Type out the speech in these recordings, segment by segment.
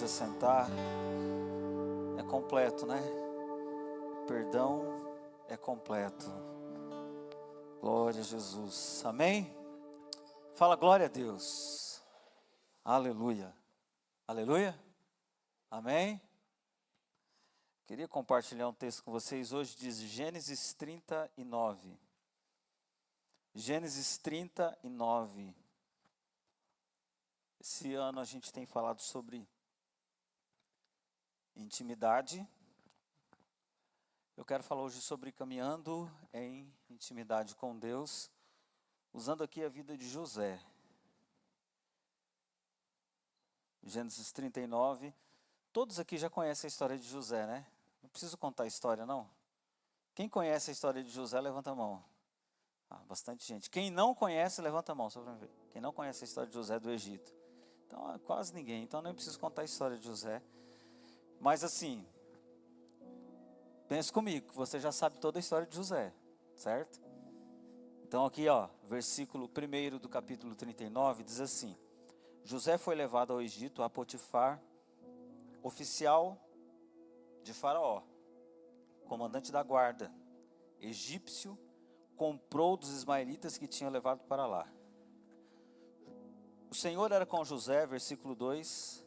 pode assentar. É completo, né? Perdão é completo. Glória a Jesus. Amém? Fala glória a Deus. Aleluia. Aleluia. Amém? Queria compartilhar um texto com vocês. Hoje diz Gênesis 39. Gênesis 39. Esse ano a gente tem falado sobre intimidade. Eu quero falar hoje sobre caminhando em intimidade com Deus, usando aqui a vida de José. Gênesis 39. Todos aqui já conhecem a história de José, né? Não preciso contar a história, não. Quem conhece a história de José, levanta a mão. Bastante gente. Quem não conhece, levanta a mão, só para ver. Quem não conhece a história de José do Egito. Então, quase ninguém. Então, nem preciso contar a história de José. Mas assim, pense comigo, que você já sabe toda a história de José, certo? Então aqui, versículo 1 do capítulo 39, diz assim: José foi levado ao Egito a Potifar, oficial de Faraó, comandante da guarda, egípcio, comprou dos ismaelitas que tinham levado para lá. O Senhor era com José, versículo 2,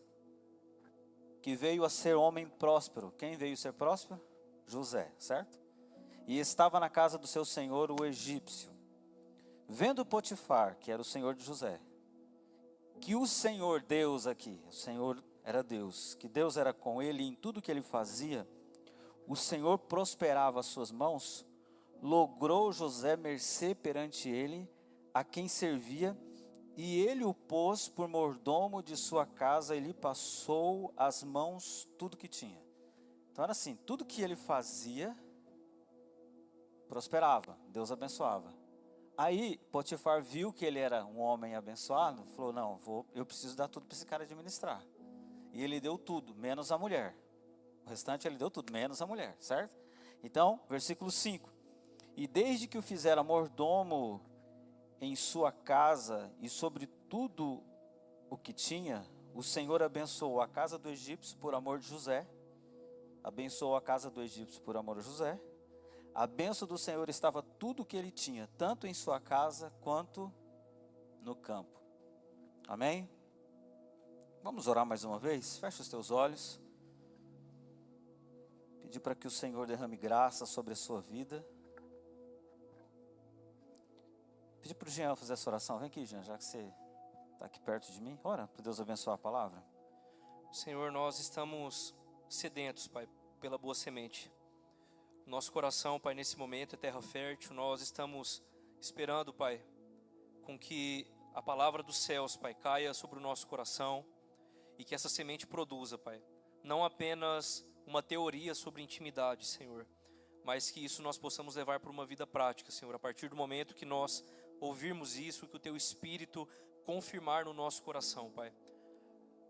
que veio a ser homem próspero. Quem veio ser próspero? José, certo? E estava na casa do seu senhor, o egípcio. Vendo Potifar, que era o senhor de José, que o Senhor Deus aqui, o Senhor era Deus, que Deus era com ele em tudo que ele fazia, o Senhor prosperava as suas mãos, logrou José mercê perante ele, a quem servia, e ele o pôs por mordomo de sua casa, e lhe passou as mãos tudo que tinha. Então era assim, tudo que ele fazia, prosperava, Deus abençoava. Aí Potifar viu que ele era um homem abençoado, falou, não, eu preciso dar tudo para esse cara administrar. E ele deu tudo, menos a mulher. O restante ele deu tudo, menos a mulher, certo? Então, versículo 5. E desde que o fizera mordomo em sua casa e sobre tudo o que tinha, o Senhor abençoou a casa do egípcio por amor de José. Abençoou a casa do egípcio por amor de José. A bênção do Senhor estava tudo o que ele tinha, tanto em sua casa quanto no campo. Amém? Vamos orar mais uma vez? Fecha os teus olhos. Pedir para que o Senhor derrame graça sobre a sua vida. Pedir para o Jean fazer essa oração. Vem aqui, Jean, já que você está aqui perto de mim. Ora, para Deus abençoar a palavra. Senhor, nós estamos sedentos, Pai, pela boa semente. Nosso coração, Pai, nesse momento é terra fértil. Nós estamos esperando, Pai, com que a palavra dos céus, Pai, caia sobre o nosso coração e que essa semente produza, Pai, não apenas uma teoria sobre intimidade, Senhor, mas que isso nós possamos levar para uma vida prática, Senhor, a partir do momento que nós ouvirmos isso, que o Teu Espírito confirmar no nosso coração, Pai.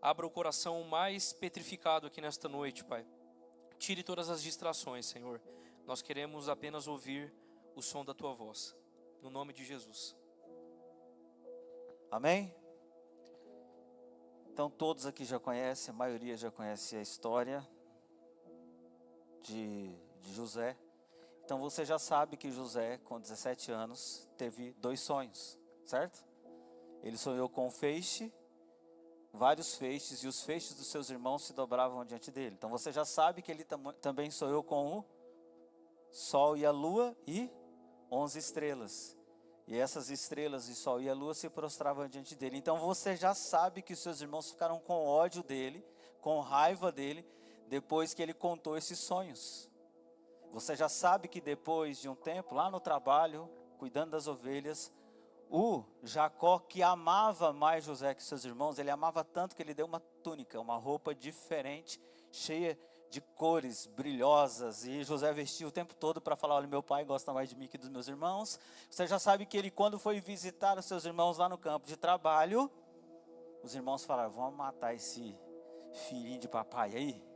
Abra o coração mais petrificado aqui nesta noite, Pai. Tire todas as distrações, Senhor. Nós queremos apenas ouvir o som da Tua voz. No nome de Jesus. Amém? Então todos aqui já conhecem, a maioria já conhece a história de José. Então você já sabe que José, com 17 anos, teve 2 sonhos, certo? Ele sonhou com um feixe, vários feixes, e os feixes dos seus irmãos se dobravam diante dele. Então você já sabe que ele também sonhou com o sol e a lua e 11 estrelas. E essas estrelas, o sol e a lua se prostravam diante dele. Então você já sabe que os seus irmãos ficaram com ódio dele, com raiva dele, depois que ele contou esses sonhos. Você já sabe que depois de um tempo, lá no trabalho, cuidando das ovelhas, o Jacó, que amava mais José que seus irmãos, ele amava tanto que ele deu uma túnica, uma roupa diferente, cheia de cores brilhosas, e José vestia o tempo todo para falar, olha, meu pai gosta mais de mim que dos meus irmãos. Você já sabe que ele, quando foi visitar os seus irmãos lá no campo de trabalho, os irmãos falaram, vamos matar esse filhinho de papai aí.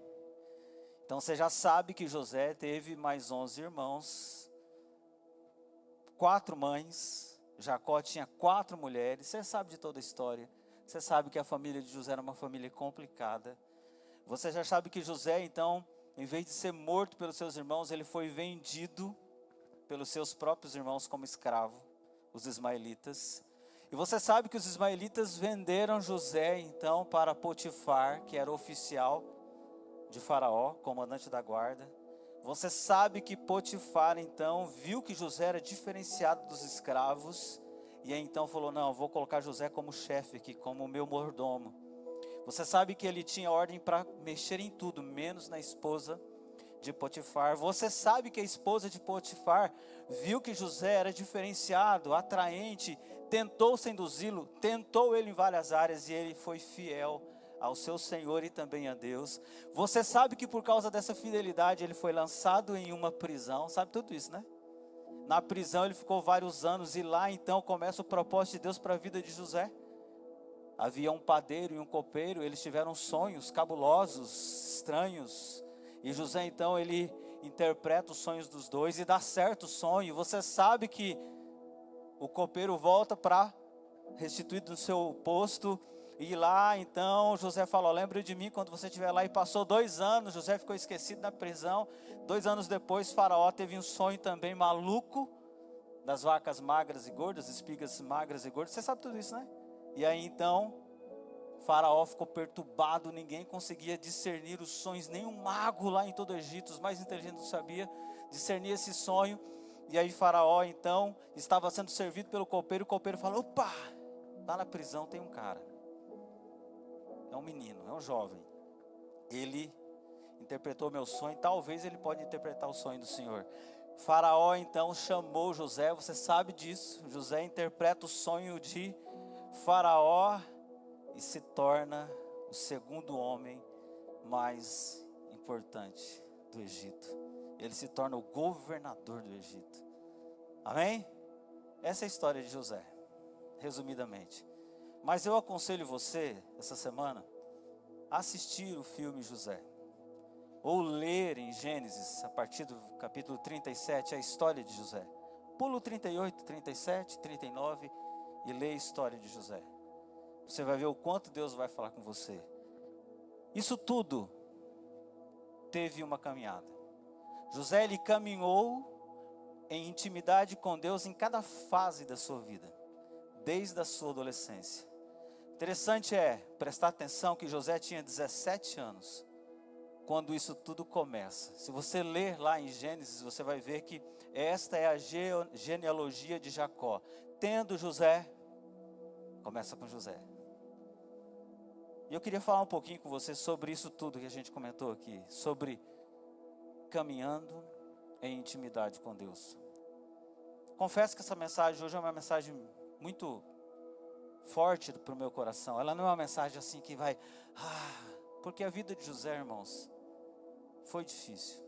Então você já sabe que José teve mais 11 irmãos, 4 mães, Jacó tinha 4 mulheres. Você sabe de toda a história, você sabe que a família de José era uma família complicada. Você já sabe que José, então, em vez de ser morto pelos seus irmãos, ele foi vendido pelos seus próprios irmãos como escravo, os ismaelitas. E você sabe que os ismaelitas venderam José, então, para Potifar, que era oficial de Faraó, comandante da guarda. Você sabe que Potifar, então, viu que José era diferenciado dos escravos, e aí então falou, não, eu vou colocar José como chefe aqui, como o meu mordomo. Você sabe que ele tinha ordem para mexer em tudo, menos na esposa de Potifar. Você sabe que a esposa de Potifar viu que José era diferenciado, atraente, tentou seduzi-lo, tentou ele em várias áreas e ele foi fiel ao seu Senhor e também a Deus. Você sabe que por causa dessa fidelidade ele foi lançado em uma prisão, sabe tudo isso, né? Na prisão ele ficou vários anos e lá então começa o propósito de Deus para a vida de José. Havia um padeiro e um copeiro, eles tiveram sonhos cabulosos, estranhos. E José então ele interpreta os sonhos dos dois e dá certo o sonho. Você sabe que o copeiro volta para restituir do seu posto. E lá então José fala, lembra de mim quando você estiver lá. E passou 2 anos, José ficou esquecido na prisão. 2 anos depois Faraó teve um sonho também maluco, das vacas magras e gordas, espigas magras e gordas. Você sabe tudo isso, né? E aí então Faraó ficou perturbado, ninguém conseguia discernir os sonhos, nem um mago lá em todo o Egito, os mais inteligentes sabia discernir esse sonho. E aí Faraó então estava sendo servido pelo copeiro, o copeiro falou, opa, lá na prisão tem um cara, é um menino, é um jovem, ele interpretou meu sonho, talvez ele pode interpretar o sonho do Senhor. Faraó então chamou José, você sabe disso, José interpreta o sonho de Faraó e se torna o segundo homem mais importante do Egito. Ele se torna o governador do Egito. Amém? Essa é a história de José, resumidamente. Mas eu aconselho você, essa semana, a assistir o filme José. Ou ler em Gênesis, a partir do capítulo 37, a história de José. Pula o 38, 37, 39 e lê a história de José. Você vai ver o quanto Deus vai falar com você. Isso tudo teve uma caminhada. José, ele caminhou em intimidade com Deus em cada fase da sua vida, desde a sua adolescência. Interessante é prestar atenção que José tinha 17 anos, quando isso tudo começa. Se você ler lá em Gênesis, você vai ver que esta é a genealogia de Jacó. Tendo José, começa com José. E eu queria falar um pouquinho com você sobre isso tudo que a gente comentou aqui, sobre caminhando em intimidade com Deus. Confesso que essa mensagem hoje é uma mensagem muito forte para o meu coração. Ela não é uma mensagem assim que vai, porque a vida de José, irmãos, foi difícil.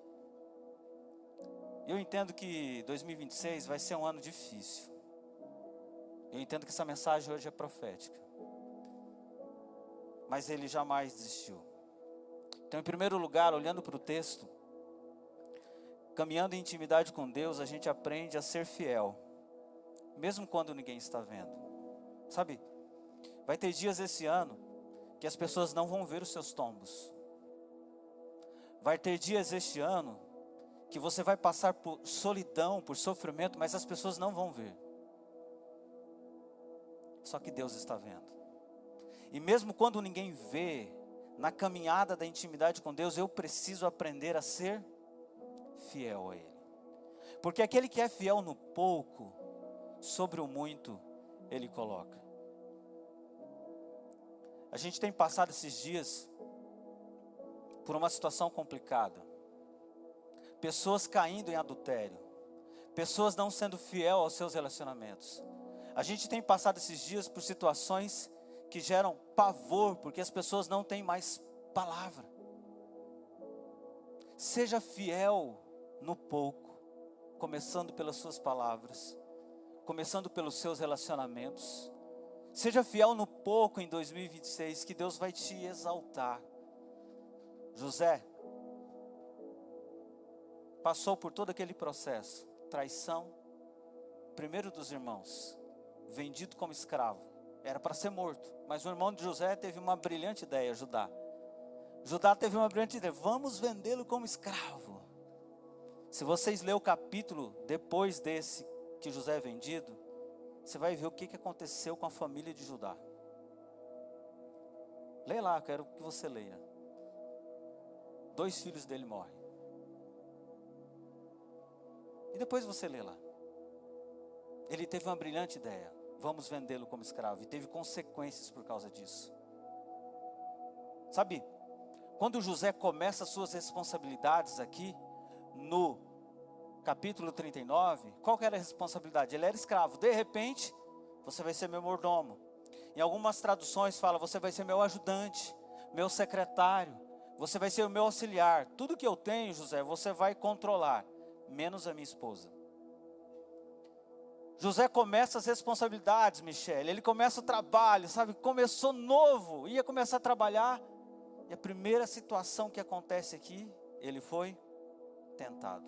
Eu entendo que 2026 vai ser um ano difícil. Eu entendo que essa mensagem hoje é profética. Mas ele jamais desistiu. Então, em primeiro lugar, olhando para o texto, caminhando em intimidade com Deus, a gente aprende a ser fiel, mesmo quando ninguém está vendo. Sabe, vai ter dias esse ano que as pessoas não vão ver os seus tombos. Vai ter dias este ano que você vai passar por solidão, por sofrimento, mas as pessoas não vão ver. Só que Deus está vendo. E mesmo quando ninguém vê, na caminhada da intimidade com Deus, eu preciso aprender a ser fiel a Ele. Porque aquele que é fiel no pouco, sobre o muito, Ele coloca. A gente tem passado esses dias por uma situação complicada. Pessoas caindo em adultério. Pessoas não sendo fiel aos seus relacionamentos. A gente tem passado esses dias por situações que geram pavor, porque as pessoas não têm mais palavra. Seja fiel no pouco, começando pelas suas palavras, começando pelos seus relacionamentos. Seja fiel no pouco em 2026, que Deus vai te exaltar. José passou por todo aquele processo, traição, primeiro dos irmãos, vendido como escravo, era para ser morto, mas o irmão de José teve uma brilhante ideia, Judá. Judá teve uma brilhante ideia: vamos vendê-lo como escravo. Se vocês lerem o capítulo depois desse que José é vendido, você vai ver o que aconteceu com a família de Judá. Leia lá, quero que você leia. 2 filhos dele morrem. E depois você lê lá. Ele teve uma brilhante ideia: vamos vendê-lo como escravo. E teve consequências por causa disso. Sabe, quando José começa as suas responsabilidades aqui, no capítulo 39, qual que era a responsabilidade? Ele era escravo. De repente, você vai ser meu mordomo. Em algumas traduções fala: você vai ser meu ajudante, meu secretário, você vai ser o meu auxiliar. Tudo que eu tenho, José, você vai controlar, menos a minha esposa. José começa as responsabilidades, Michele. Ele começa o trabalho, sabe? Começou novo, ia começar a trabalhar. E a primeira situação que acontece aqui, ele foi tentado.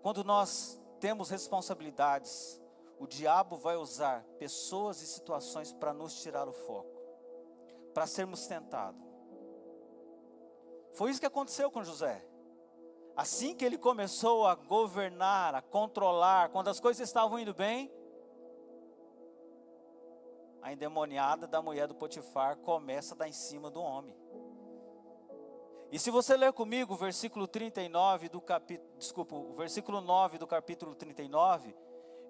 Quando nós temos responsabilidades, o diabo vai usar pessoas e situações para nos tirar o foco, para sermos tentados. Foi isso que aconteceu com José. Assim que ele começou a governar, a controlar, quando as coisas estavam indo bem, a endemoniada da mulher do Potifar começa a dar em cima do homem. E se você ler comigo o versículo 39 do capítulo, o versículo 9 do capítulo 39,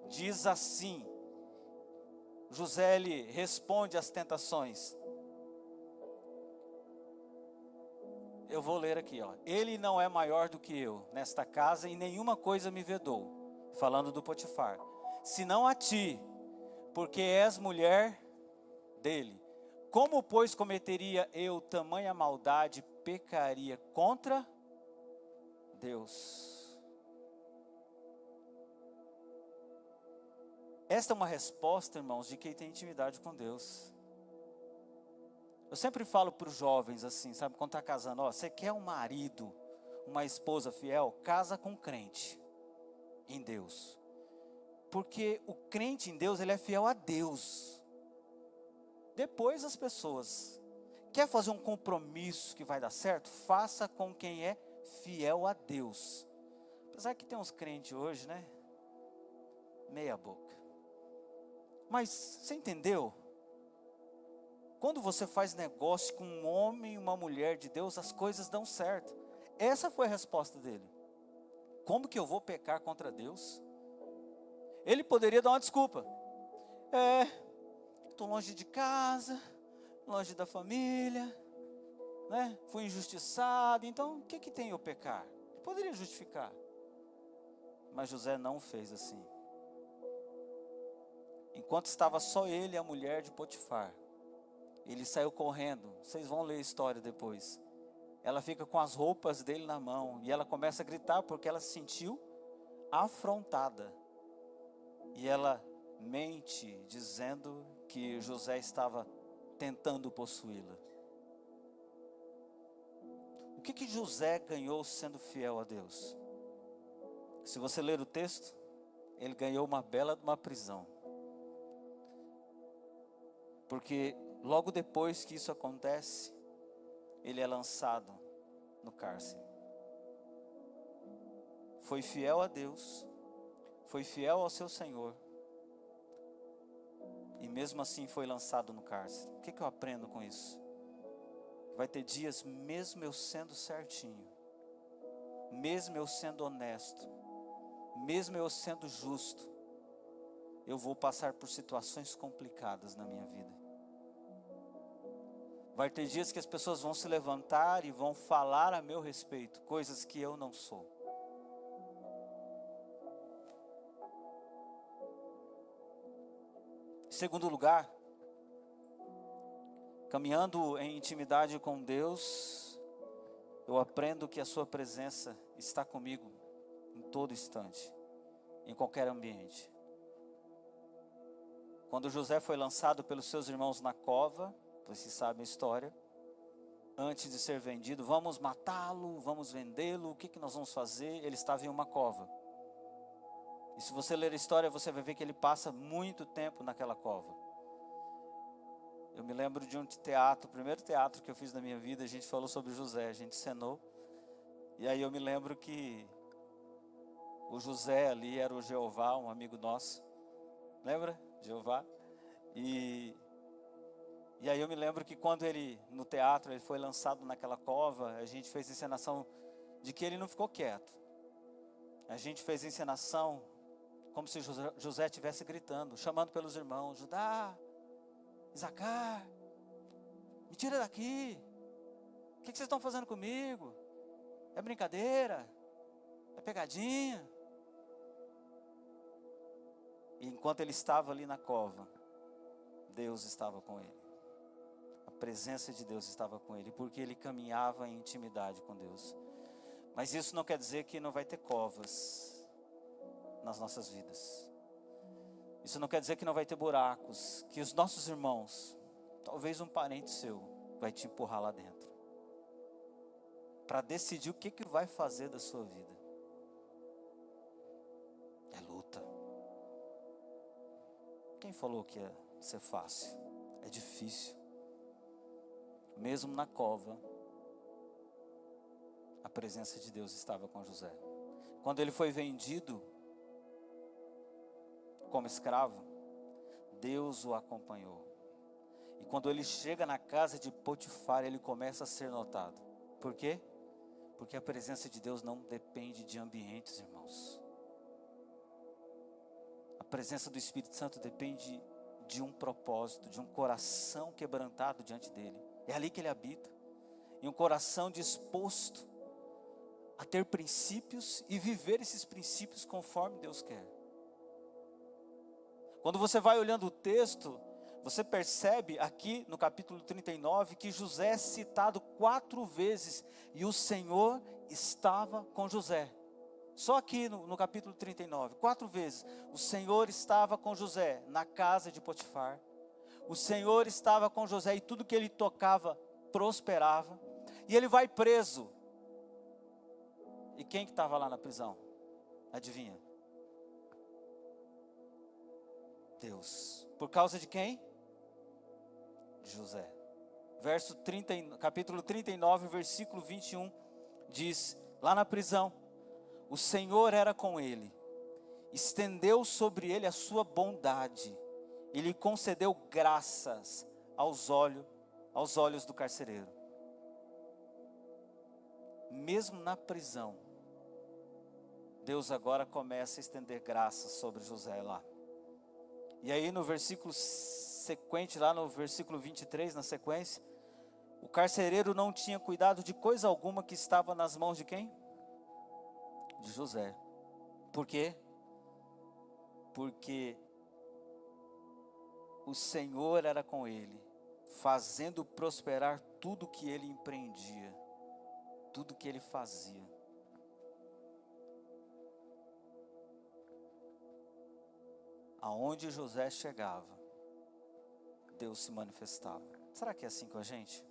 diz assim: José, ele responde às tentações. Eu vou ler aqui, ó. Ele não é maior do que eu nesta casa e nenhuma coisa me vedou, falando do Potifar, senão a ti, porque és mulher dele. Como, pois, cometeria eu tamanha maldade, pecaria contra Deus? Esta é uma resposta, irmãos, de quem tem intimidade com Deus. Eu sempre falo para os jovens assim, sabe, quando está casando: ó, você quer um marido, uma esposa fiel? Casa com um crente em Deus. Porque o crente em Deus, ele é fiel a Deus. Depois as pessoas, quer fazer um compromisso que vai dar certo? Faça com quem é fiel a Deus. Apesar que tem uns crentes hoje, né? Meia boca. Mas você entendeu? Quando você faz negócio com um homem e uma mulher de Deus, as coisas dão certo. Essa foi a resposta dele. Como que eu vou pecar contra Deus? Ele poderia dar uma desculpa. Estou longe de casa, longe da família, né? Fui injustiçado, então o que tem eu pecar? Ele poderia justificar. Mas José não fez assim. Enquanto estava só ele e a mulher de Potifar, ele saiu correndo. Vocês vão ler a história depois. Ela fica com as roupas dele na mão e ela começa a gritar porque ela se sentiu afrontada. E ela mente dizendo que José estava tentando possuí-la. O que José ganhou sendo fiel a Deus? Se você ler o texto, ele ganhou uma bela prisão. Porque logo depois que isso acontece, ele é lançado no cárcere. Foi fiel a Deus, foi fiel ao seu Senhor, e mesmo assim foi lançado no cárcere. O que eu aprendo com isso? Vai ter dias, mesmo eu sendo certinho, mesmo eu sendo honesto, mesmo eu sendo justo, eu vou passar por situações complicadas na minha vida. Vai ter dias que as pessoas vão se levantar e vão falar a meu respeito coisas que eu não sou. Em segundo lugar, caminhando em intimidade com Deus, eu aprendo que a sua presença está comigo em todo instante, em qualquer ambiente. Quando José foi lançado pelos seus irmãos na cova, vocês sabem a história, antes de ser vendido: vamos matá-lo, vamos vendê-lo, o que nós vamos fazer? Ele estava em uma cova. E se você ler a história, você vai ver que ele passa muito tempo naquela cova. Eu me lembro de um teatro, o primeiro teatro que eu fiz na minha vida, a gente falou sobre José, a gente cenou. E aí eu me lembro que o José ali era o Jeová, um amigo nosso. Lembra? Jeová. E aí eu me lembro que quando ele, no teatro, ele foi lançado naquela cova, a gente fez encenação de que ele não ficou quieto. A gente fez encenação como se José estivesse gritando, chamando pelos irmãos, Judá, Isacar, me tira daqui. O que vocês estão fazendo comigo? É brincadeira? É pegadinha? E enquanto ele estava ali na cova, Deus estava com ele. A presença de Deus estava com ele, porque ele caminhava em intimidade com Deus. Mas isso não quer dizer que não vai ter covas nas nossas vidas. Isso não quer dizer que não vai ter buracos, que os nossos irmãos, talvez um parente seu, vai te empurrar lá dentro, para decidir o que vai fazer da sua vida. É luta. Quem falou que ia ser fácil? É difícil. Mesmo na cova, a presença de Deus estava com José. Quando ele foi vendido como escravo, Deus o acompanhou. E quando ele chega na casa de Potifar, ele começa a ser notado. Por quê? Porque a presença de Deus não depende de ambientes, irmãos. A presença do Espírito Santo depende de um propósito, de um coração quebrantado diante dele. É ali que ele habita. E um coração disposto a ter princípios e viver esses princípios conforme Deus quer. Quando você vai olhando o texto, você percebe aqui no capítulo 39 que José é citado 4 vezes e o Senhor estava com José. Só aqui no capítulo 39, 4 vezes, o Senhor estava com José na casa de Potifar. O Senhor estava com José e tudo que ele tocava prosperava. E ele vai preso. E quem que estava lá na prisão? Adivinha? Deus. Por causa de quem? De José. Capítulo 39, versículo 21, diz, lá na prisão, o Senhor era com ele, estendeu sobre ele a sua bondade, e lhe concedeu graças aos olhos do carcereiro. Mesmo na prisão, Deus agora começa a estender graças sobre José lá. E aí no versículo sequente, lá no versículo 23, na sequência, o carcereiro não tinha cuidado de coisa alguma que estava nas mãos de quem? De José. Por quê? Porque o Senhor era com ele, fazendo prosperar tudo que ele empreendia, tudo que ele fazia. Aonde José chegava, Deus se manifestava. Será que é assim com a gente?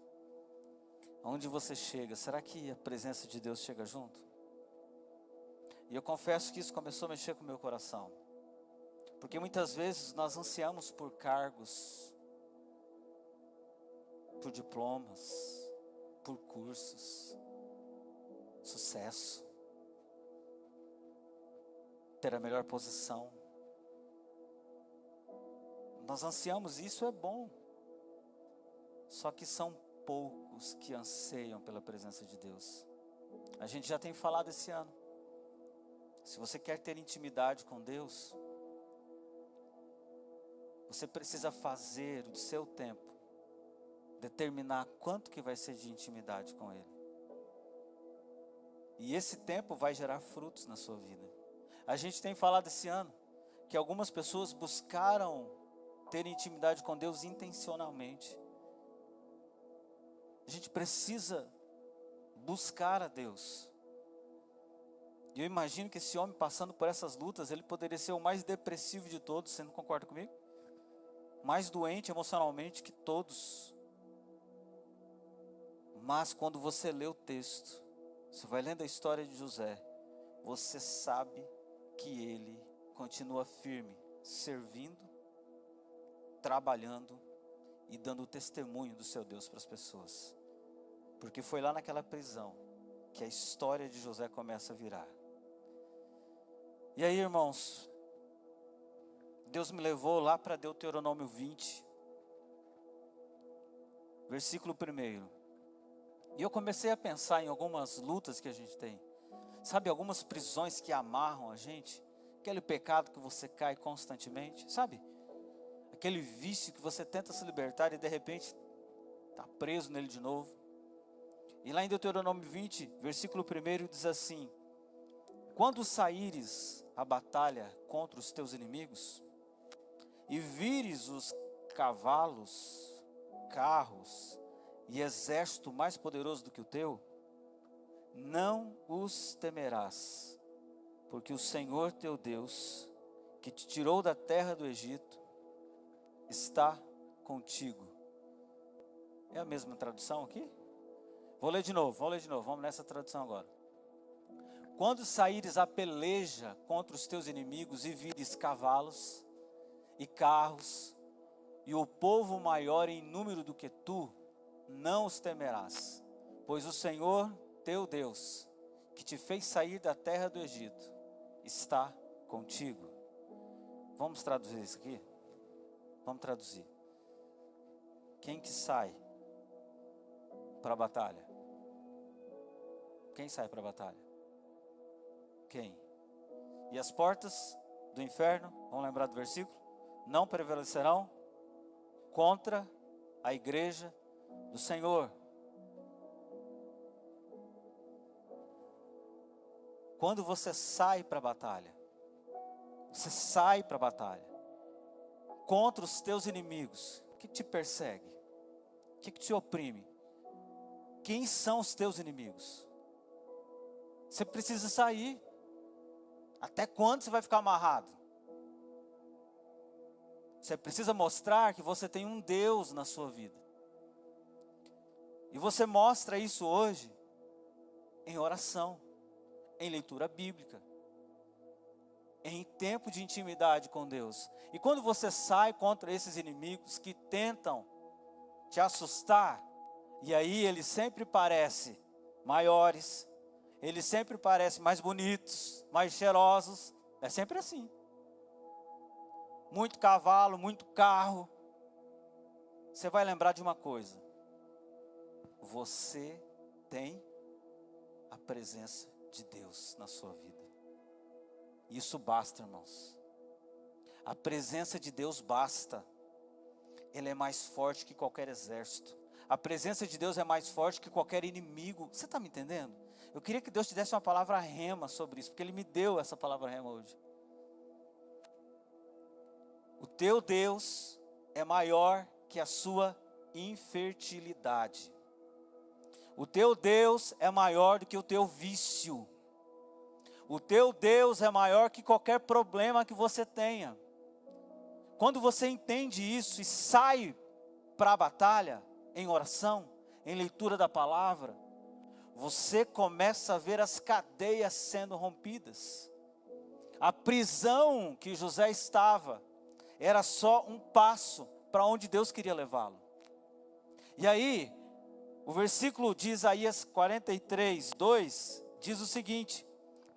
Aonde você chega, será que a presença de Deus chega junto? E eu confesso que isso começou a mexer com o meu coração. Porque muitas vezes nós ansiamos por cargos, por diplomas, por cursos, sucesso, ter a melhor posição. Nós ansiamos, isso é bom. Só que são poucos que anseiam pela presença de Deus. A gente já tem falado esse ano. Se você quer ter intimidade com Deus, você precisa fazer do seu tempo, determinar quanto que vai ser de intimidade com Ele. E esse tempo vai gerar frutos na sua vida. A gente tem falado esse ano que algumas pessoas buscaram ter intimidade com Deus intencionalmente. A gente precisa buscar a Deus. E eu imagino que esse homem passando por essas lutas, ele poderia ser o mais depressivo de todos, você não concorda comigo? Mais doente emocionalmente que todos. Mas quando você lê o texto, você vai lendo a história de José, você sabe que ele continua firme, servindo, trabalhando e dando o testemunho do seu Deus para as pessoas. Porque foi lá naquela prisão que a história de José começa a virar. E aí, irmãos, Deus me levou lá para Deuteronômio 20, versículo 1. E eu comecei a pensar em algumas lutas que a gente tem. Sabe, algumas prisões que amarram a gente. Aquele pecado que você cai constantemente, sabe? Aquele vício que você tenta se libertar e de repente está preso nele de novo. E lá em Deuteronômio 20, versículo 1 diz assim: quando saíres à batalha contra os teus inimigos, e vires os cavalos, carros e exército mais poderoso do que o teu, não os temerás, porque o Senhor teu Deus, que te tirou da terra do Egito, está contigo. É a mesma tradução aqui? Vamos ler de novo, vamos nessa tradução agora. Quando saíres à peleja contra os teus inimigos e vires cavalos e carros, e o povo maior em número do que tu, não os temerás, pois o Senhor teu Deus, que te fez sair da terra do Egito, está contigo. Vamos traduzir isso aqui? Vamos traduzir. Quem que sai para a batalha? Quem sai para a batalha? Quem? E as portas do inferno, vamos lembrar do versículo? Não prevalecerão contra a igreja do Senhor. Quando você sai para a batalha, você sai para a batalha contra os teus inimigos, o que te persegue? O que te oprime? Quem são os teus inimigos? Você precisa sair. Até quando você vai ficar amarrado? Você precisa mostrar que você tem um Deus na sua vida. E você mostra isso hoje em oração, em leitura bíblica, em tempo de intimidade com Deus. E quando você sai contra esses inimigos que tentam te assustar, e aí eles sempre parecem maiores, eles sempre parecem mais bonitos, mais cheirosos, é sempre assim. Muito cavalo, muito carro. Você vai lembrar de uma coisa: você tem a presença de Deus na sua vida. Isso basta, irmãos. A presença de Deus basta. Ele é mais forte que qualquer exército. A presença de Deus é mais forte que qualquer inimigo. Você está me entendendo? Eu queria que Deus te desse uma palavra rema sobre isso, porque Ele me deu essa palavra rema hoje. O teu Deus é maior que a sua infertilidade. O teu Deus é maior do que o teu vício. O teu Deus é maior que qualquer problema que você tenha. Quando você entende isso e sai para a batalha, em oração, em leitura da palavra, você começa a ver as cadeias sendo rompidas. A prisão que José estava era só um passo para onde Deus queria levá-lo. E aí, o versículo de Isaías 43, 2, diz o seguinte: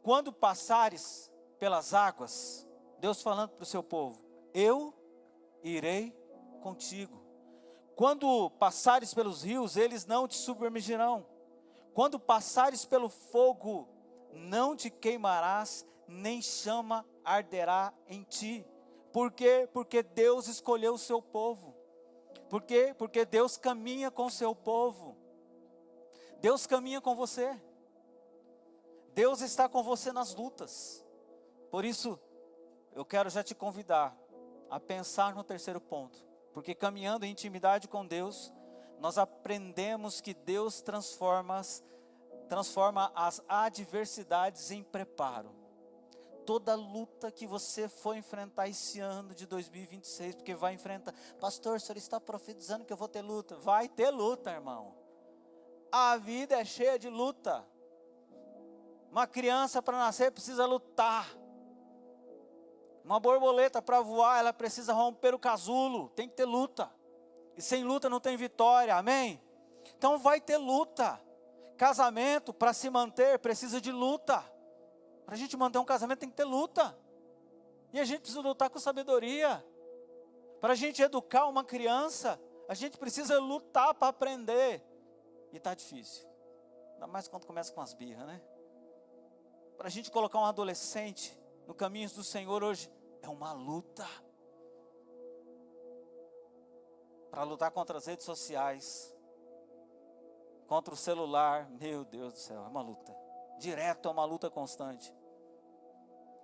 quando passares pelas águas, Deus falando para o seu povo, eu irei contigo. Quando passares pelos rios, eles não te submergirão. Quando passares pelo fogo, não te queimarás, nem chama arderá em ti. Por quê? Porque Deus escolheu o seu povo. Por quê? Porque Deus caminha com o seu povo. Deus caminha com você. Deus está com você nas lutas. Por isso, eu quero já te convidar a pensar no terceiro ponto. Porque caminhando em intimidade com Deus, nós aprendemos que Deus transforma as adversidades em preparo. Toda luta que você for enfrentar esse ano de 2026, porque vai enfrentar, pastor, o senhor está profetizando que eu vou ter luta. Vai ter luta, irmão. A vida é cheia de luta. Uma criança para nascer precisa lutar. Uma borboleta para voar, ela precisa romper o casulo, tem que ter luta. E sem luta não tem vitória, amém? Então vai ter luta. Casamento, para se manter, precisa de luta. Para a gente manter um casamento tem que ter luta. E a gente precisa lutar com sabedoria. Para a gente educar uma criança, a gente precisa lutar para aprender. E está difícil. Ainda mais quando começa com as birras, né? Para a gente colocar um adolescente no caminho do Senhor hoje, é uma luta. Para lutar contra as redes sociais, contra o celular, meu Deus do céu, é uma luta. Direto é uma luta constante.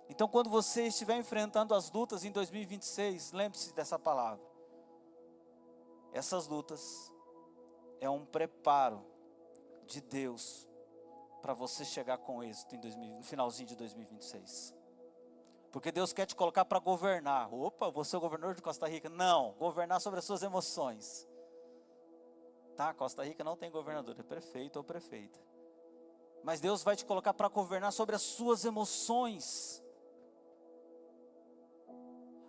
Então quando você estiver enfrentando as lutas em 2026, lembre-se dessa palavra. Essas lutas é um preparo de Deus para você chegar com êxito no finalzinho de 2026. Porque Deus quer te colocar para governar. Opa, vou ser o governador de Costa Rica. Não, governar sobre as suas emoções. Tá, Costa Rica não tem governador, é prefeito ou prefeita. Mas Deus vai te colocar para governar sobre as suas emoções.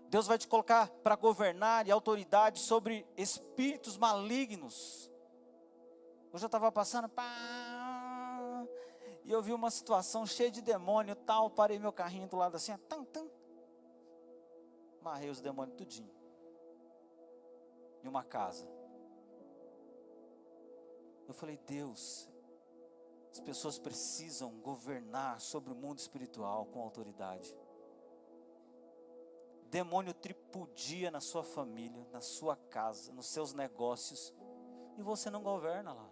Deus vai te colocar para governar e autoridade sobre espíritos malignos. Hoje eu estava passando, e eu vi uma situação cheia de demônio, tal, parei meu carrinho do lado assim, amarrei os demônios tudinho, em uma casa. Eu falei, Deus, as pessoas precisam governar sobre o mundo espiritual com autoridade. Demônio tripudia na sua família, na sua casa, nos seus negócios, e você não governa lá.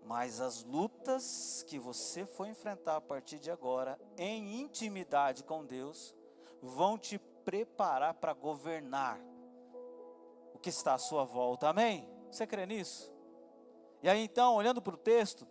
Mas as lutas que você for enfrentar a partir de agora, em intimidade com Deus, vão te preparar para governar o que está à sua volta, amém? Você crê nisso? E aí então, olhando para o texto,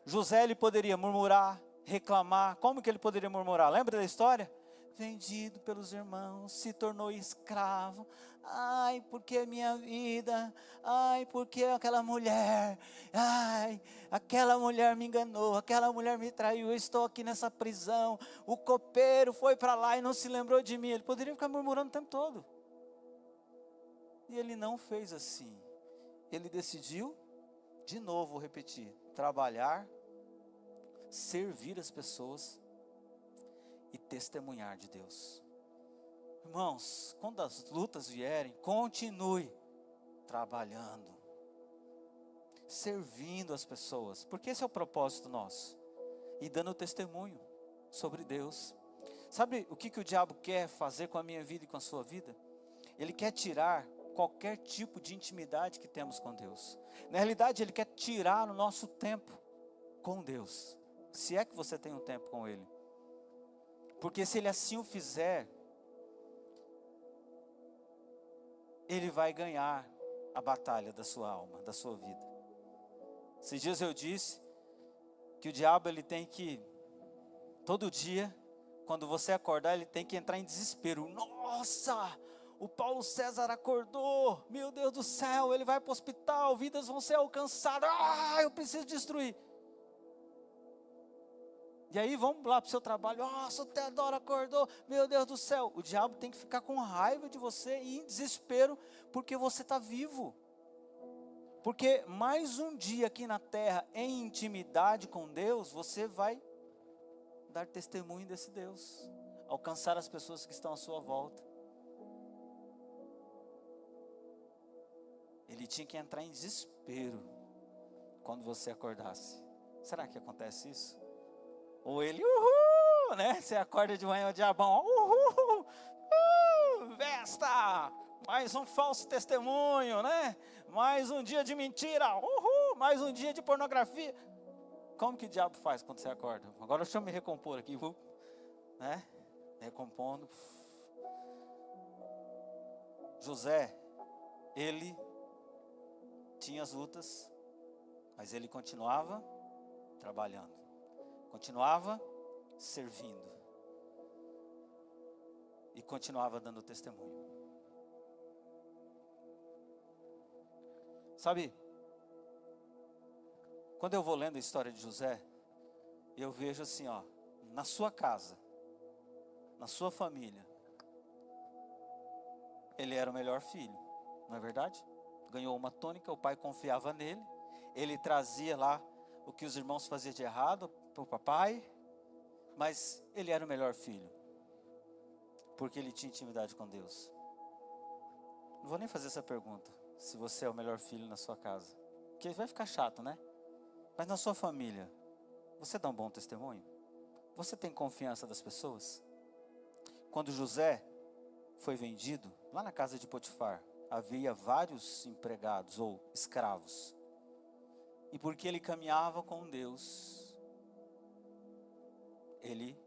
José ele poderia murmurar, reclamar. Como que ele poderia murmurar? Lembra da história? Vendido pelos irmãos, se tornou escravo. Ai, porque minha vida? Ai, porque aquela mulher? Ai, aquela mulher me enganou, aquela mulher me traiu, eu estou aqui nessa prisão. O copeiro foi para lá e não se lembrou de mim. Ele poderia ficar murmurando o tempo todo. E ele não fez assim. Ele decidiu, de novo vou repetir, trabalhar, servir as pessoas e testemunhar de Deus. Irmãos, quando as lutas vierem, continue trabalhando, servindo as pessoas, porque esse é o propósito nosso, e dando testemunho sobre Deus. Sabe o que o diabo quer fazer com a minha vida e com a sua vida? Ele quer tirar qualquer tipo de intimidade que temos com Deus. Na realidade, ele quer tirar o nosso tempo com Deus, se é que você tem um tempo com Ele. Porque se ele assim o fizer, ele vai ganhar a batalha da sua alma, da sua vida. Esses dias eu disse que o diabo ele tem que, todo dia, quando você acordar, ele tem que entrar em desespero. Nossa, o Paulo César acordou, meu Deus do céu, ele vai para o hospital, vidas vão ser alcançadas, eu preciso destruir. E aí vamos lá para o seu trabalho, nossa, o Teodoro acordou, meu Deus do céu. O diabo tem que ficar com raiva de você e em desespero, porque você está vivo. Porque mais um dia aqui na terra, em intimidade com Deus, você vai dar testemunho desse Deus, alcançar as pessoas que estão à sua volta. Ele tinha que entrar em desespero quando você acordasse. Será que acontece isso? Ou ele, uhul, né? Você acorda de manhã, o diabão, uhul, besta, mais um falso testemunho, né? Mais um dia de mentira, uhul, mais um dia de pornografia. Como que o diabo faz quando você acorda? Agora deixa eu me recompor aqui, né? Recompondo. José, ele tinha as lutas, mas ele continuava trabalhando. Continuava servindo. E continuava dando testemunho. Sabe, quando eu vou lendo a história de José, eu vejo assim, ó, na sua casa, na sua família, ele era o melhor filho. não é verdade? Ganhou uma túnica, o pai confiava nele, ele trazia lá o que os irmãos faziam de errado para o papai, mas ele era o melhor filho, porque ele tinha intimidade com Deus. Não vou nem fazer essa pergunta, se você é o melhor filho na sua casa, porque vai ficar chato, né? Mas na sua família, você dá um bom testemunho? Você tem confiança das pessoas? Quando José foi vendido, lá na casa de Potifar, havia vários empregados ou escravos. E porque ele caminhava com Deus, ele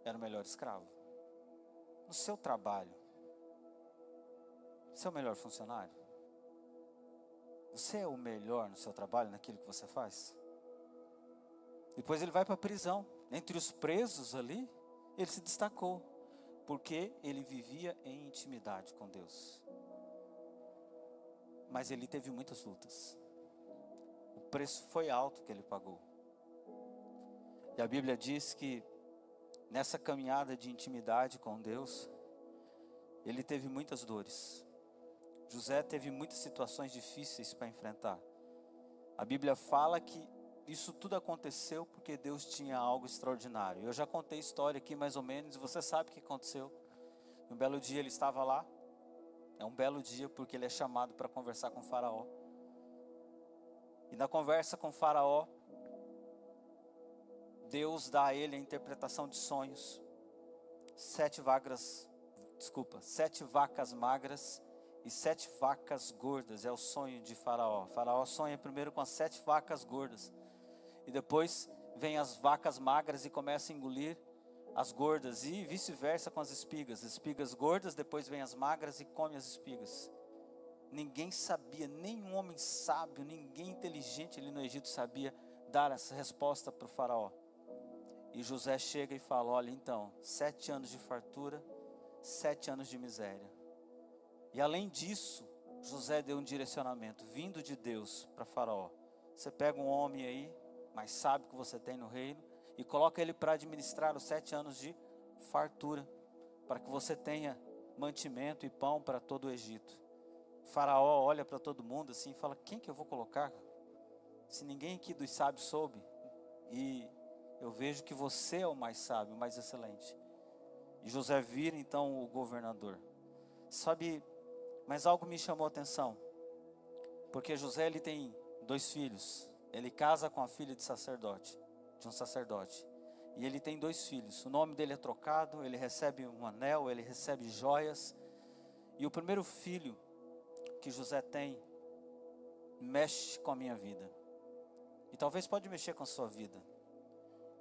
era o melhor escravo. No seu trabalho, você é o melhor funcionário? Você é o melhor no seu trabalho, naquilo que você faz? Depois ele vai para a prisão. Entre os presos ali, ele se destacou, porque ele vivia em intimidade com Deus. Mas ele teve muitas lutas. O preço foi alto que ele pagou. E a Bíblia diz que nessa caminhada de intimidade com Deus, ele teve muitas dores. José teve muitas situações difíceis para enfrentar. A Bíblia fala que isso tudo aconteceu porque Deus tinha algo extraordinário. Eu já contei a história aqui mais ou menos, e você sabe o que aconteceu. Um belo dia ele estava lá. É um belo dia porque ele é chamado para conversar com o faraó. E na conversa com o faraó, Deus dá a ele a interpretação de sonhos. 7 vacas magras e 7 vacas gordas é o sonho de Faraó. Faraó sonha primeiro com as 7 vacas gordas. E depois vem as vacas magras e começa a engolir as gordas. E vice-versa com as espigas. Espigas gordas, depois vem as magras e come as espigas. Ninguém sabia, nenhum homem sábio, ninguém inteligente ali no Egito sabia dar essa resposta para o faraó. E José chega e fala, olha então, 7 anos de fartura, 7 anos de miséria. E além disso, José deu um direcionamento, vindo de Deus para faraó. Você pega um homem aí, mais sábio que você tem no reino, e coloca ele para administrar os 7 anos de fartura, para que você tenha mantimento e pão para todo o Egito. O faraó olha para todo mundo assim e fala, quem que eu vou colocar? Se ninguém aqui dos sábios soube, e eu vejo que você é o mais sábio, o mais excelente. E José vira então o governador. Sabe, mas algo me chamou a atenção, porque José ele tem 2 filhos. Ele casa com a filha de um sacerdote. E ele tem 2 filhos. O nome dele é trocado, ele recebe um anel, ele recebe joias. E o primeiro filho que José tem mexe com a minha vida. E talvez pode mexer com a sua vida.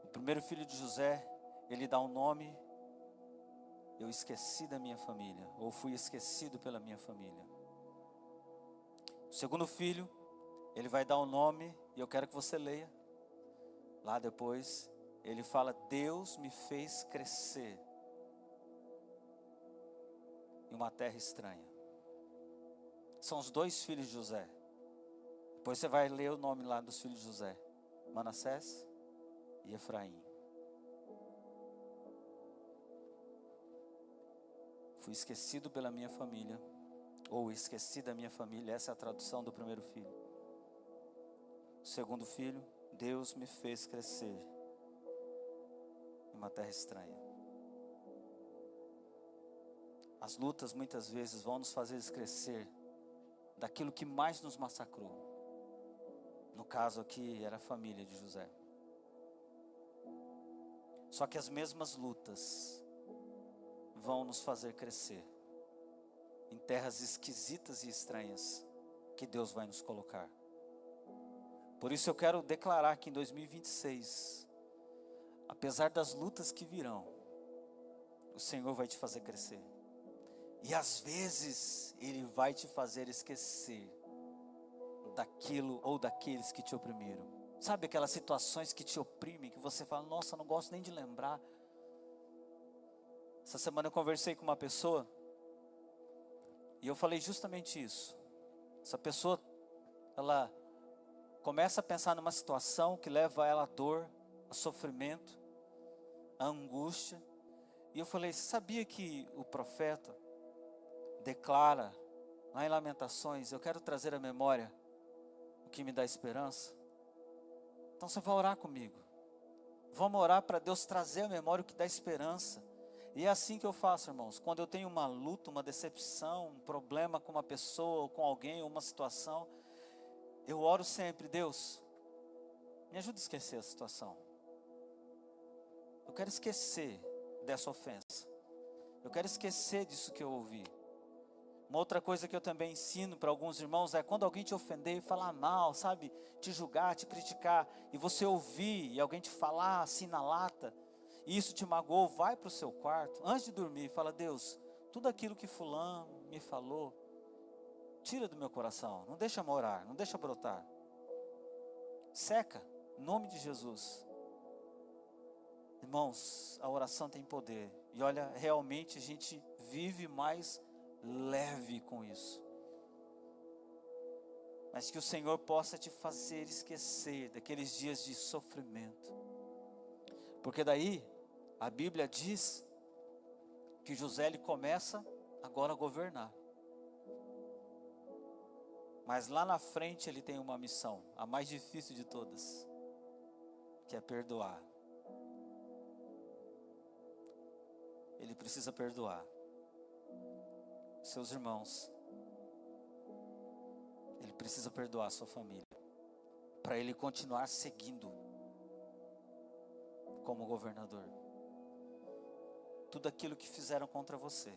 O primeiro filho de José, ele dá um nome, eu esqueci da minha família, ou fui esquecido pela minha família. O segundo filho, ele vai dar um nome, e eu quero que você leia. Lá depois, ele fala, Deus me fez crescer em uma terra estranha. São os 2 filhos de José. Depois você vai ler o nome lá dos filhos de José. Manassés e Efraim. Fui esquecido pela minha família, ou esqueci da minha família, essa é a tradução do primeiro filho. O segundo filho, Deus me fez crescer em uma terra estranha. As lutas muitas vezes vão nos fazer crescer daquilo que mais nos massacrou. No caso aqui era a família de José. Só que as mesmas lutas vão nos fazer crescer em terras esquisitas e estranhas que Deus vai nos colocar. Por isso eu quero declarar que em 2026, apesar das lutas que virão, o Senhor vai te fazer crescer. E às vezes Ele vai te fazer esquecer daquilo ou daqueles que te oprimiram. Sabe aquelas situações que te oprimem, que você fala, nossa, não gosto nem de lembrar. Essa semana eu conversei com uma pessoa e eu falei justamente isso. Essa pessoa, ela começa a pensar numa situação que leva ela à dor, ao sofrimento, à angústia. E eu falei, você sabia que o profeta declara lá em Lamentações, eu quero trazer à memória o que me dá esperança. Então você vai orar comigo. Vamos orar para Deus trazer à memória o que dá esperança. E é assim que eu faço, irmãos. Quando eu tenho uma luta, uma decepção, um problema com uma pessoa, ou com alguém, ou uma situação, eu oro sempre: Deus, me ajuda a esquecer a situação. Eu quero esquecer dessa ofensa. Eu quero esquecer disso que eu ouvi. Uma outra coisa que eu também ensino para alguns irmãos é quando alguém te ofender, falar mal, sabe? Te julgar, te criticar, e você ouvir e alguém te falar assim na lata, e isso te magoou, vai para o seu quarto, antes de dormir, fala: Deus, tudo aquilo que fulano me falou, tira do meu coração, não deixa morar, não deixa brotar. Seca, em nome de Jesus. Irmãos, a oração tem poder. E olha, realmente a gente vive mais leve com isso. Mas que o Senhor possa te fazer esquecer daqueles dias de sofrimento. Porque daí, a Bíblia diz que José ele começa agora a governar. Mas lá na frente ele tem uma missão, a mais difícil de todas, que é perdoar. Ele precisa perdoar seus irmãos. Ele precisa perdoar sua família, para ele continuar seguindo como governador. Tudo aquilo que fizeram contra você.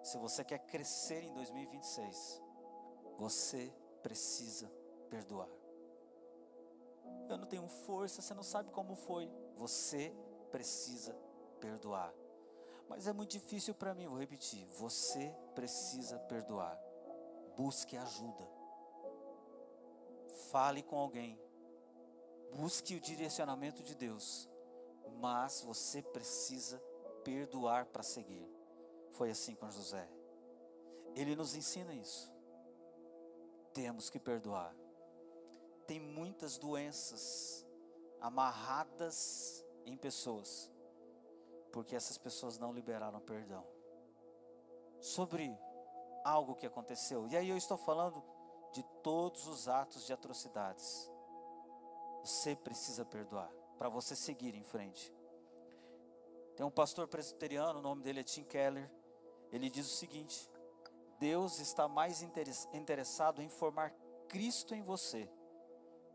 Se você quer crescer em 2026, você precisa perdoar. Eu não tenho força, você não sabe como foi. Você precisa perdoar. Mas é muito difícil para mim, vou repetir. Você precisa perdoar. Busque ajuda. Fale com alguém. Busque o direcionamento de Deus. Mas você precisa perdoar para seguir. Foi assim com José. Ele nos ensina isso. Temos que perdoar. Tem muitas doenças amarradas em pessoas, porque essas pessoas não liberaram perdão sobre algo que aconteceu. E aí eu estou falando de todos os atos de atrocidades. Você precisa perdoar para você seguir em frente. Tem um pastor presbiteriano, o nome dele é Tim Keller. Ele diz o seguinte: Deus está mais interessado em formar Cristo em você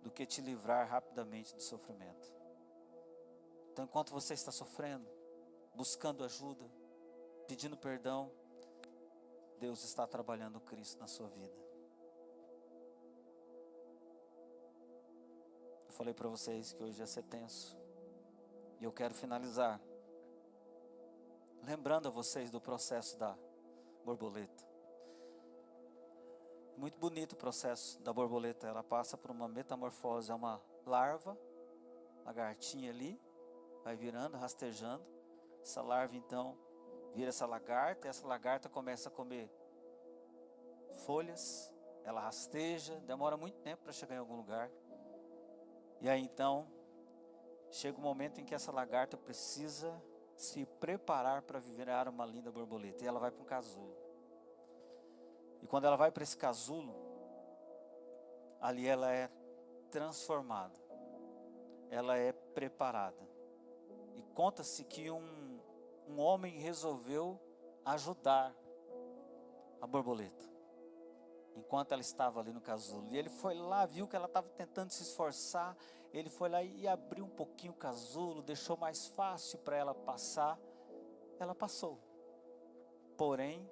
do que te livrar rapidamente do sofrimento. Então, enquanto você está sofrendo, buscando ajuda, pedindo perdão, Deus está trabalhando Cristo na sua vida. Eu falei para vocês que hoje ia ser tenso. E eu quero finalizar lembrando a vocês do processo da borboleta. Muito bonito o processo da borboleta. Ela passa por uma metamorfose. É uma larva, lagartinha ali, vai virando, rastejando. Essa larva então vira essa lagarta. E essa lagarta começa a comer folhas. Ela rasteja, demora muito tempo para chegar em algum lugar. E aí então chega um momento em que essa lagarta precisa se preparar para virar uma linda borboleta. E ela vai para um casulo. E quando ela vai para esse casulo, ali ela é transformada. Ela é preparada. E conta-se que um homem resolveu ajudar a borboleta, enquanto ela estava ali no casulo. E ele foi lá, viu que ela estava tentando se esforçar. Ele foi lá e abriu um pouquinho o casulo, deixou mais fácil para ela passar. Ela passou. Porém,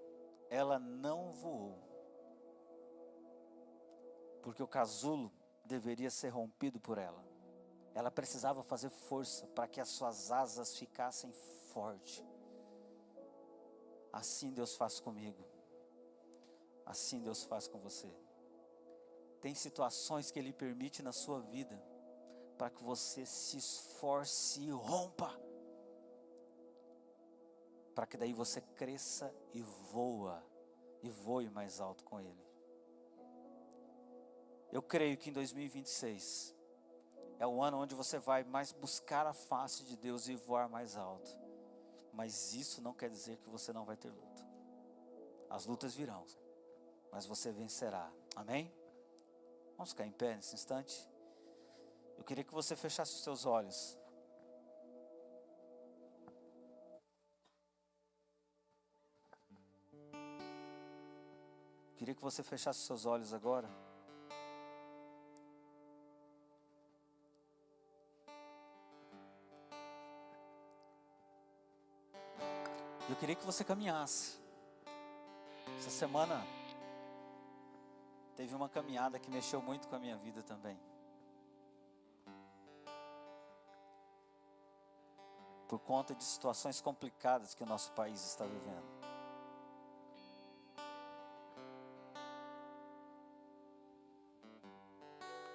ela não voou. Porque o casulo deveria ser rompido por ela. Ela precisava fazer força para que as suas asas ficassem fortes. Assim Deus faz comigo. Assim Deus faz com você. Tem situações que Ele permite na sua vida para que você se esforce e rompa. Para que daí você cresça e voe mais alto com Ele. Eu creio que em 2026 é o ano onde você vai mais buscar a face de Deus e voar mais alto. Mas isso não quer dizer que você não vai ter luta. As lutas virão, mas você vencerá. Amém? Vamos ficar em pé nesse instante? Eu queria que você fechasse os seus olhos. Eu queria que você fechasse os seus olhos agora. Eu queria que você caminhasse. Essa semana teve uma caminhada que mexeu muito com a minha vida também. Por conta de situações complicadas que o nosso país está vivendo.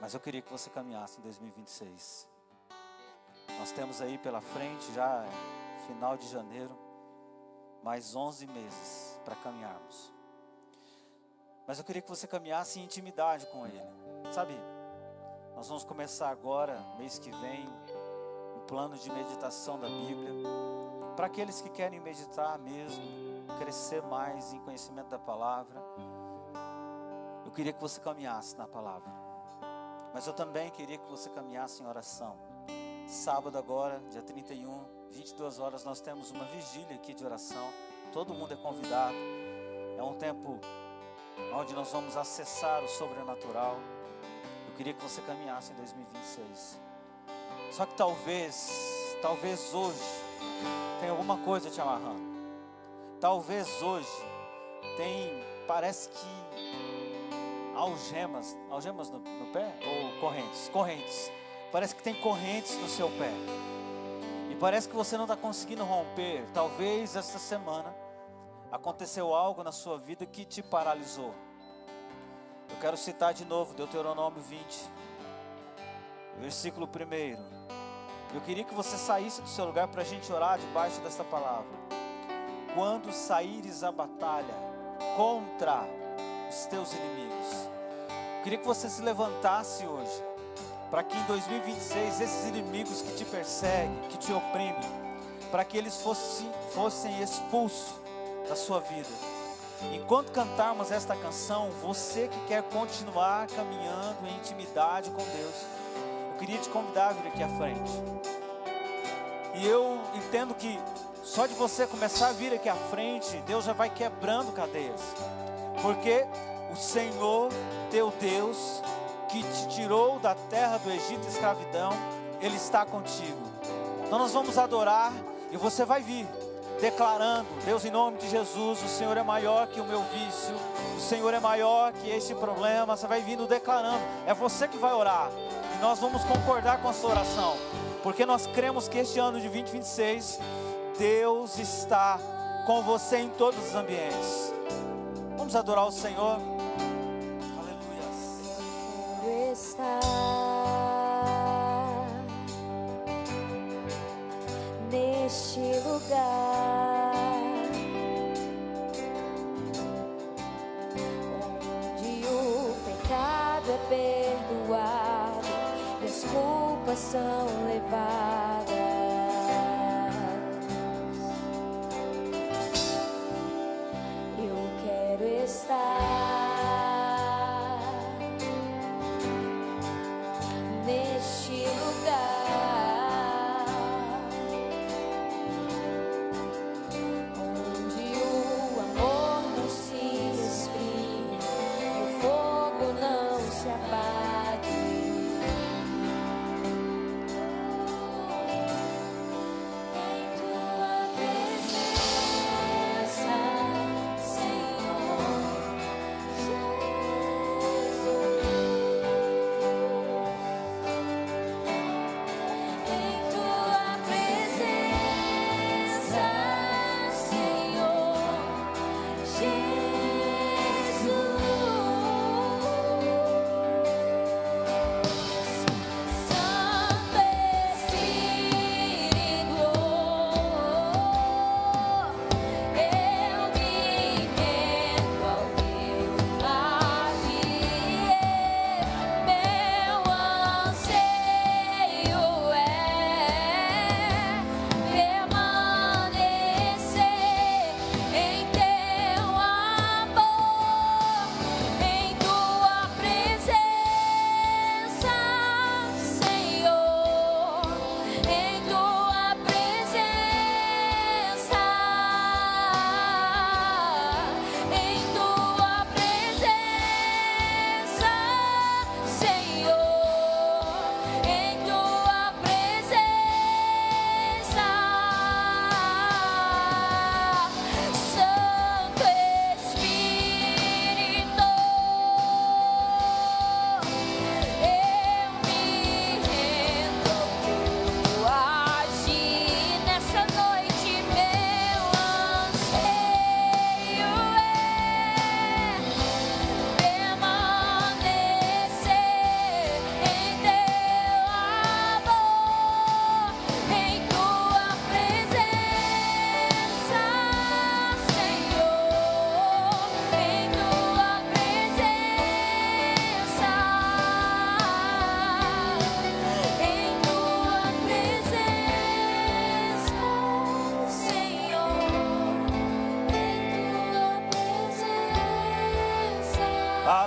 Mas eu queria que você caminhasse em 2026. Nós temos aí pela frente, já final de janeiro, mais 11 meses para caminharmos. Mas eu queria que você caminhasse em intimidade com Ele. Sabe, nós vamos começar agora, mês que vem, um plano de meditação da Bíblia. Para aqueles que querem meditar mesmo, crescer mais em conhecimento da palavra. Eu queria que você caminhasse na palavra. Mas eu também queria que você caminhasse em oração. Sábado agora, dia 31, 22 horas, nós temos uma vigília aqui de oração. Todo mundo é convidado. É um tempo onde nós vamos acessar o sobrenatural. Eu queria que você caminhasse em 2026. Só que talvez hoje tenha alguma coisa te amarrando. Talvez hoje parece que algemas no pé? Ou correntes. Parece que tem correntes no seu pé. E parece que você não está conseguindo romper. Talvez esta semana aconteceu algo na sua vida que te paralisou. Eu quero citar de novo Deuteronômio 20, versículo 1. Eu queria que você saísse do seu lugar para a gente orar debaixo desta palavra. Quando saíres à batalha contra os teus inimigos. Eu queria que você se levantasse hoje, para que em 2026 esses inimigos que te perseguem, que te oprimem, para que eles fossem expulsos da sua vida. Enquanto cantarmos esta canção, você que quer continuar caminhando em intimidade com Deus, eu queria te convidar a vir aqui à frente. E eu entendo que só de você começar a vir aqui à frente, Deus já vai quebrando cadeias. Porque o Senhor, teu Deus, que te tirou da terra do Egito, escravidão, Ele está contigo. Então nós vamos adorar e você vai vir declarando: Deus, em nome de Jesus, o Senhor é maior que o meu vício, o Senhor é maior que este problema. Você vai vindo declarando, é você que vai orar. E nós vamos concordar com a sua oração, porque nós cremos que este ano de 2026, Deus está com você em todos os ambientes. Vamos adorar o Senhor. Aleluia. Quero estar neste lugar, onde o pecado é perdoado e as culpas são levadas. Eu quero estar neste lugar, onde o amor não se esfria, o fogo não se apague.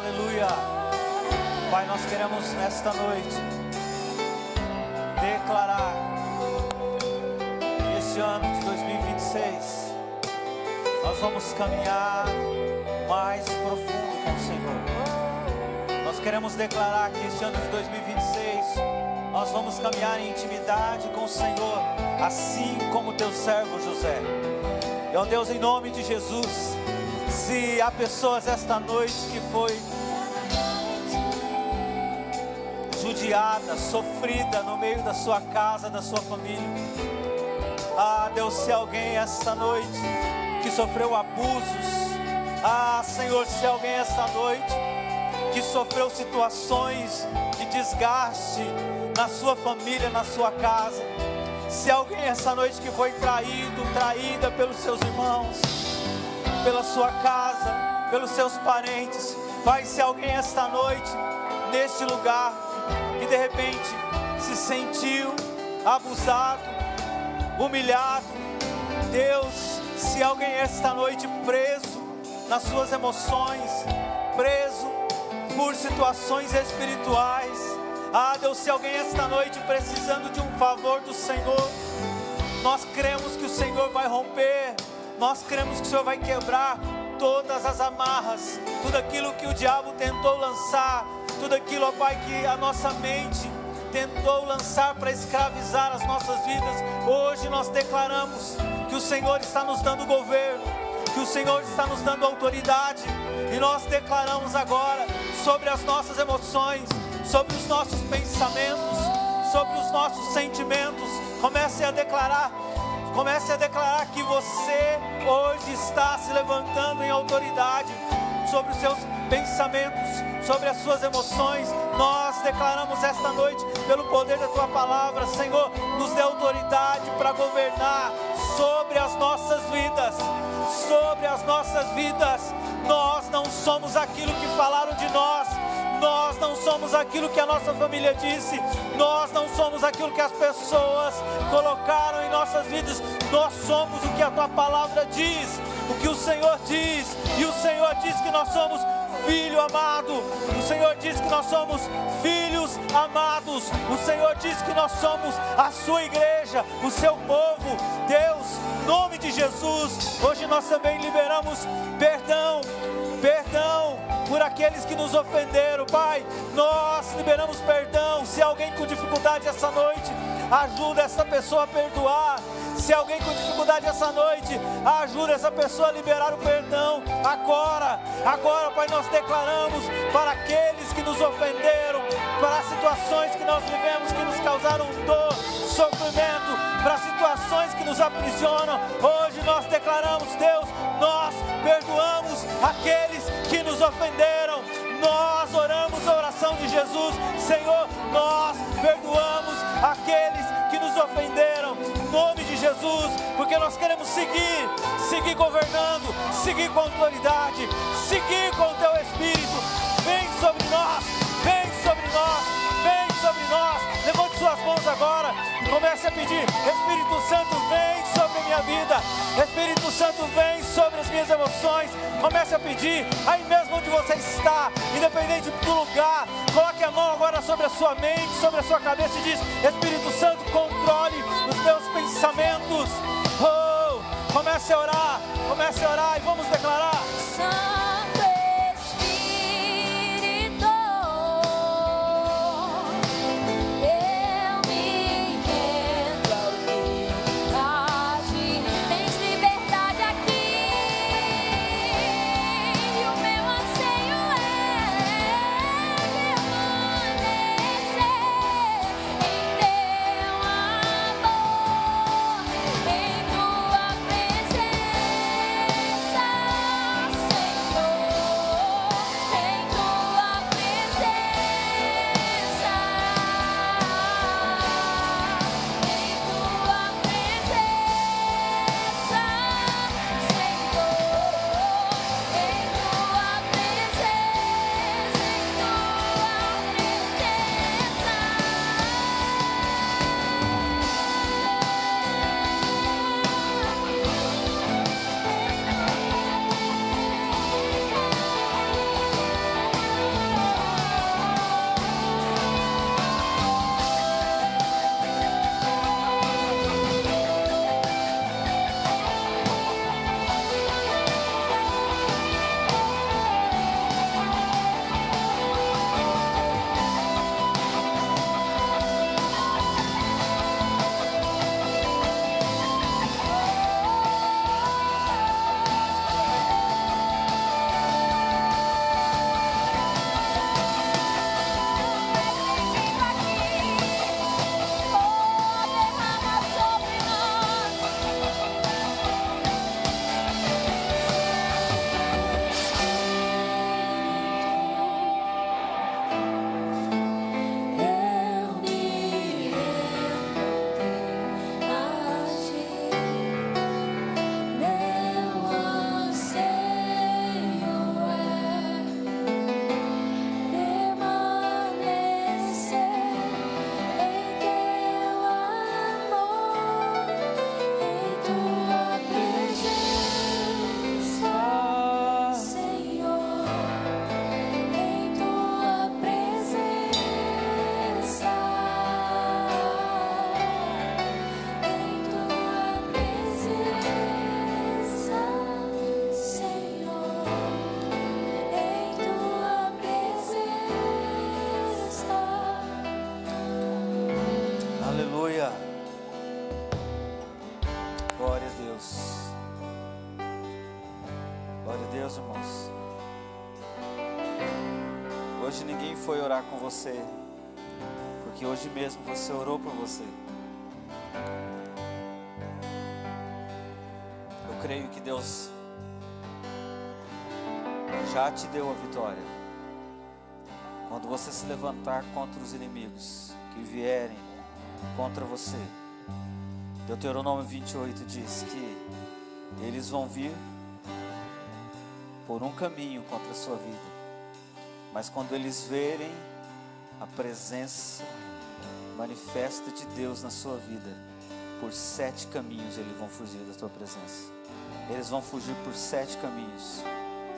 Aleluia. Pai, nós queremos nesta noite declarar que este ano de 2026 nós vamos caminhar mais profundo com o Senhor. Nós queremos declarar que este ano de 2026 nós vamos caminhar em intimidade com o Senhor, assim como teu servo José. Ó Deus, em nome de Jesus, se há pessoas esta noite que foi judiada, sofrida no meio da sua casa, da sua família. Ah, Deus, se alguém esta noite que sofreu abusos. Ah, Senhor, se alguém esta noite que sofreu situações de desgaste na sua família, na sua casa. Se alguém essa noite que foi traída pelos seus irmãos, pela sua casa, pelos seus parentes. Pai, se alguém esta noite, neste lugar, que de repente se sentiu abusado, humilhado. Deus, se alguém esta noite preso nas suas emoções, preso por situações espirituais. Ah, Deus, se alguém esta noite precisando de um favor do Senhor, nós cremos que o Senhor vai romper, nós cremos que o Senhor vai quebrar todas as amarras, tudo aquilo que o diabo tentou lançar, tudo aquilo, ó Pai, que a nossa mente tentou lançar para escravizar as nossas vidas. Hoje nós declaramos que o Senhor está nos dando governo, que o Senhor está nos dando autoridade, e nós declaramos agora sobre as nossas emoções, sobre os nossos pensamentos, sobre os nossos sentimentos. Comece a declarar que você hoje está se levantando em autoridade sobre os seus pensamentos, sobre as suas emoções. Nós declaramos esta noite, pelo poder da Tua palavra, Senhor, nos dê autoridade para governar sobre as nossas vidas, sobre as nossas vidas. Nós não somos aquilo que falaram de nós, nós não somos aquilo que a nossa família disse, nós não somos aquilo que as pessoas colocaram em nossas vidas. Nós somos o que a Tua palavra diz, o que o Senhor diz, e o Senhor diz que nós somos filho amado, o Senhor diz que nós somos filhos amados, o Senhor diz que nós somos a sua igreja, o seu povo. Deus, em nome de Jesus, hoje nós também liberamos perdão por aqueles que nos ofenderam. Pai, nós liberamos perdão. Se alguém com dificuldade essa noite, ajuda essa pessoa a perdoar. Se alguém com dificuldade essa noite, ajuda essa pessoa a liberar o perdão. Agora, Pai, nós declaramos para aqueles que nos ofenderam, para as situações que nós vivemos, que nos causaram dor, sofrimento, para situações que nos aprisionam. Hoje nós declaramos, Deus, nós perdoamos aqueles que nos ofenderam. Nós oramos a oração de Jesus. Senhor, nós perdoamos aqueles que nos ofenderam, em nome de Jesus, porque nós queremos seguir governando, seguir com autoridade, seguir com o Teu Espírito. Vem sobre nós, vem sobre nós, vem sobre nós. Levante suas mãos agora e comece a pedir: Espírito Santo, vem sobre a minha vida. Espírito Santo, vem sobre as minhas emoções. Comece a pedir, aí mesmo onde você está, independente do lugar. Coloque a mão agora sobre a sua mente, sobre a sua cabeça e diz: Espírito Santo, controle os meus pensamentos. Oh, comece a orar e vamos declarar. Santo Espírito, eu me rendo ao que age. Tens liberdade aqui, e o meu anseio é permanecer em Teu amor, em Tua presença. Glória a Deus, irmãos. Hoje ninguém foi orar com você, porque hoje mesmo você orou por você. Eu creio que Deus já te deu a vitória. Quando você se levantar contra os inimigos que vierem contra você, Deuteronômio 28 diz que eles vão vir por um caminho contra a sua vida, mas quando eles verem a presença manifesta de Deus na sua vida, por 7 caminhos eles vão fugir da tua presença. Eles vão fugir por 7 caminhos,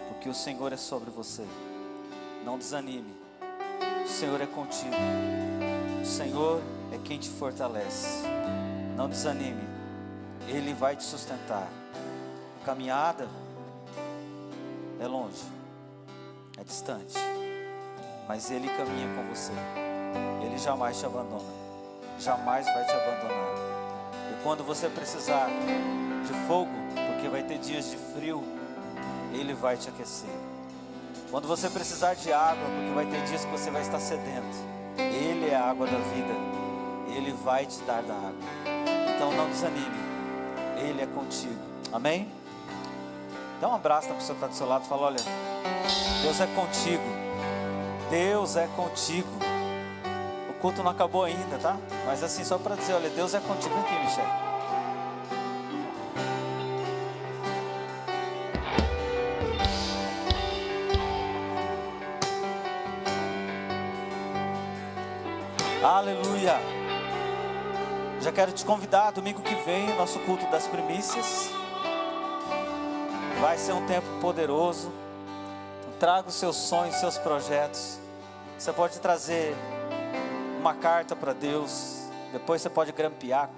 porque o Senhor é sobre você. Não desanime, o Senhor é contigo, o Senhor é quem te fortalece. Não desanime, Ele vai te sustentar. A caminhada é longe, é distante, mas Ele caminha com você. Ele jamais te abandona, jamais vai te abandonar. E quando você precisar de fogo, porque vai ter dias de frio, Ele vai te aquecer. Quando você precisar de água, porque vai ter dias que você vai estar sedento, Ele é a água da vida, Ele vai te dar da água. Então não desanime, Ele é contigo. Amém? Dá um abraço na pessoa que está do seu lado e fala: olha, Deus é contigo. Deus é contigo. O culto não acabou ainda, tá? Mas assim, só para dizer, olha, Deus é contigo. Vem aqui, Michel. Aleluia. Já quero te convidar, domingo que vem, nosso culto das primícias. Vai ser um tempo poderoso. Então, traga os seus sonhos, seus projetos. Você pode trazer uma carta para Deus. Depois você pode grampear